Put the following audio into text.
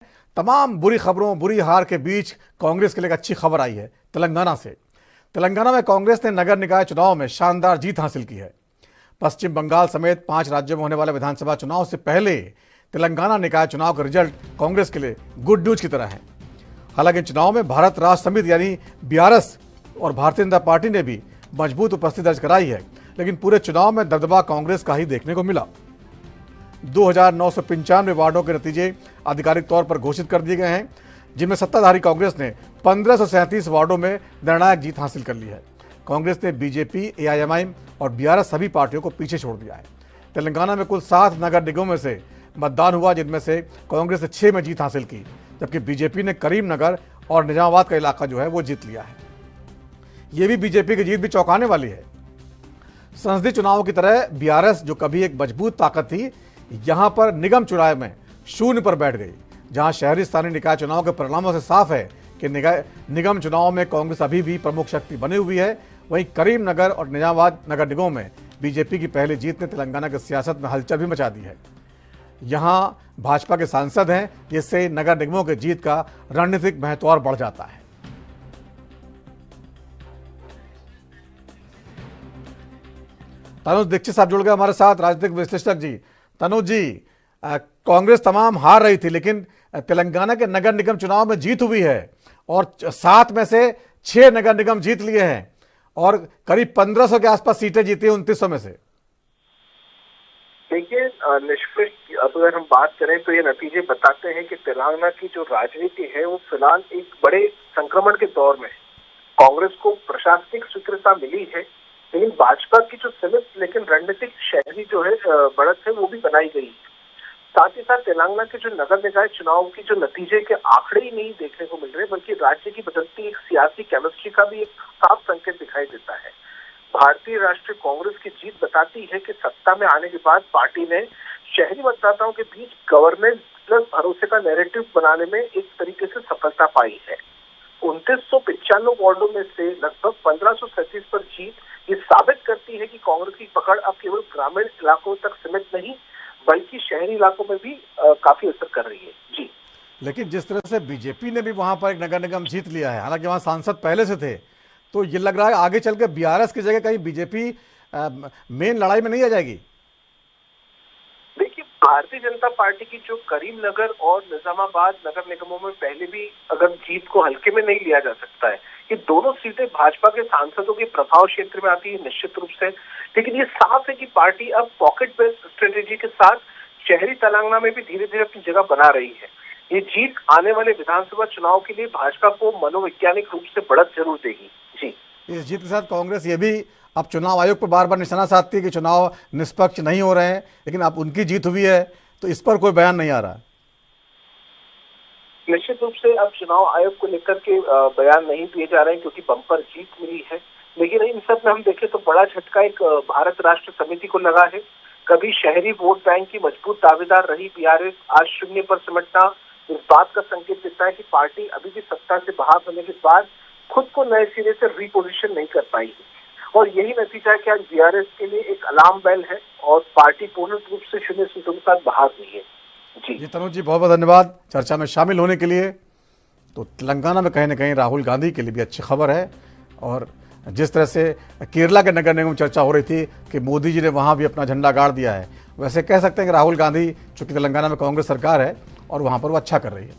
तमाम बुरी खबरों, बुरी हार के बीच कांग्रेस के लिए एक अच्छी खबर आई है तेलंगाना से। तेलंगाना में कांग्रेस ने नगर निकाय चुनाव में शानदार जीत हासिल की है। पश्चिम बंगाल समेत 5 राज्यों में होने वाले विधानसभा चुनाव से पहले तेलंगाना निकाय चुनाव का रिजल्ट कांग्रेस के लिए गुड न्यूज की तरह है। हालांकि चुनाव में भारत राष्ट्र समिति यानी बीआरएस और भारतीय जनता पार्टी ने भी मजबूत उपस्थिति दर्ज कराई है, लेकिन पूरे चुनाव में दबदबा कांग्रेस का ही देखने को मिला। 2995 वार्डों के नतीजे आधिकारिक तौर पर घोषित कर दिए गए हैं, जिनमें सत्ताधारी कांग्रेस ने 1537 वार्डों में निर्णायक जीत हासिल कर ली है। कांग्रेस ने बीजेपी, एआईएमआईएम और बीआरएस सभी पार्टियों को पीछे छोड़ दिया है। तेलंगाना में कुल 7 नगर निगमों में से मतदान हुआ, जिनमें से कांग्रेस ने 6 में जीत हासिल की, जबकि बीजेपी ने करीमनगर और निजामाबाद का इलाका जो है वो जीत लिया है। ये भी बीजेपी की जीत भी चौंकाने वाली है। संसदीय चुनावों की तरह बीआरएस, जो कभी एक मजबूत ताकत थी, यहां पर निगम चुनाव में शून्य पर बैठ गई। जहां शहरी स्थानीय निकाय चुनाव के परिणामों से साफ है कि निगम चुनाव में कांग्रेस अभी भी प्रमुख शक्ति बनी हुई है, वहीं करीमनगर और निजामाबाद नगर निगमों में बीजेपी की पहली जीत ने तेलंगाना की सियासत में हलचल भी मचा दी है। यहां भाजपा के सांसद हैं, जिससे नगर निगमों की जीत का रणनीतिक महत्व और बढ़ जाता है। तनुज दीक्षित साहब जुड़ गए हमारे साथ, राजनीतिक विश्लेषक जी। तनुज जी, कांग्रेस तमाम हार रही थी, लेकिन तेलंगाना के नगर निगम चुनाव में जीत हुई है और 7 में से 6 नगर निगम जीत लिए हैं और करीब 1500 के आसपास सीटें जीती हैं 2900 में से। देखिए, निष्पक्ष अब अगर हम बात करें तो ये नतीजे बताते हैं कि तेलंगाना की जो राजनीति है वो फिलहाल एक बड़े संक्रमण के दौर में है। कांग्रेस को प्रशासनिक स्वीकृति मिली है, लेकिन भाजपा की जो सीमित लेकिन रणनीतिक शहरी जो है बढ़त है वो भी बनाई गई है। साथ ही साथ तेलंगाना के जो नगर निकाय चुनाव की जो नतीजे के आंकड़े ही नहीं देखने को मिल रहे, बल्कि राज्य की बदलती एक सियासी केमिस्ट्री का भी एक साफ संकेत दिखाई देता है। भारतीय राष्ट्रीय कांग्रेस की जीत बताती है कि सत्ता में आने के बाद पार्टी ने शहरी मतदाताओं के बीच गवर्नेंस प्लस भरोसे का नैरेटिव बनाने में एक तरीके से सफलता पाई है। 2995 वार्डों में से लगभग 1537 पर जीत ये साबित करती है कि कांग्रेस की पकड़ अब केवल ग्रामीण इलाकों तक सीमित नहीं, बल्कि शहरी इलाकों में भी काफी असर कर रही है। जी, लेकिन जिस तरह से बीजेपी ने भी वहां पर एक नगर निगम जीत लिया है, हालांकि वहां सांसद पहले से थे, तो ये लग रहा है आगे चल के बीआरएस की जगह कहीं बीजेपी मेन लड़ाई में नहीं आ जाएगी। देखिए, भारतीय जनता पार्टी की जो करीमनगर और निजामाबाद नगर निगमों में पहले भी अगर जीत को हल्के में नहीं लिया जा सकता है, ये दोनों सीटें भाजपा के सांसदों के प्रभाव क्षेत्र में आती है निश्चित रूप से, लेकिन ये साफ है कि पार्टी अब पॉकेट बेस्ड स्ट्रेटेजी के साथ शहरी तेलंगाना में भी धीरे धीरे अपनी जगह बना रही है। ये जीत आने वाले विधानसभा चुनाव के लिए भाजपा को मनोवैज्ञानिक रूप से बढ़त जरूर देगी। जी, इस जीत के साथ कांग्रेस ये भी अब चुनाव आयोग पर बार बार निशाना साधती है कि चुनाव निष्पक्ष नहीं हो रहे हैं, लेकिन अब उनकी जीत हुई है तो इस पर कोई बयान नहीं आ रहा। निश्चित रूप से अब चुनाव आयोग को लेकर के बयान नहीं दिए जा रहे हैं, क्योंकि बम्पर जीत मिली है। लेकिन इन सब में हम देखें तो बड़ा झटका एक भारत राष्ट्र समिति को लगा है। कभी शहरी वोट बैंक की मजबूत दावेदार रही बीआरएस आज शून्य पर सिमटना इस बात का संकेत देता है कि पार्टी अभी भी सत्ता से बाहर होने के बाद खुद को नए सिरे से रिपोजिशन नहीं कर पाई है, और यही नतीजा है कि आज बीआरएस के लिए एक अलार्म बेल है और पार्टी पूर्ण रूप से शून्य सीटों के साथ बाहर हुई है। जी तनुज जी, बहुत बहुत धन्यवाद चर्चा में शामिल होने के लिए। तो तेलंगाना में कहीं ना कहीं राहुल गांधी के लिए भी अच्छी खबर है, और जिस तरह से केरला के नगर निगम चर्चा हो रही थी कि मोदी जी ने वहां भी अपना झंडा गाड़ दिया है, वैसे कह सकते हैं कि राहुल गांधी, चूंकि तेलंगाना में कांग्रेस सरकार है और वहां पर वो अच्छा कर रही है।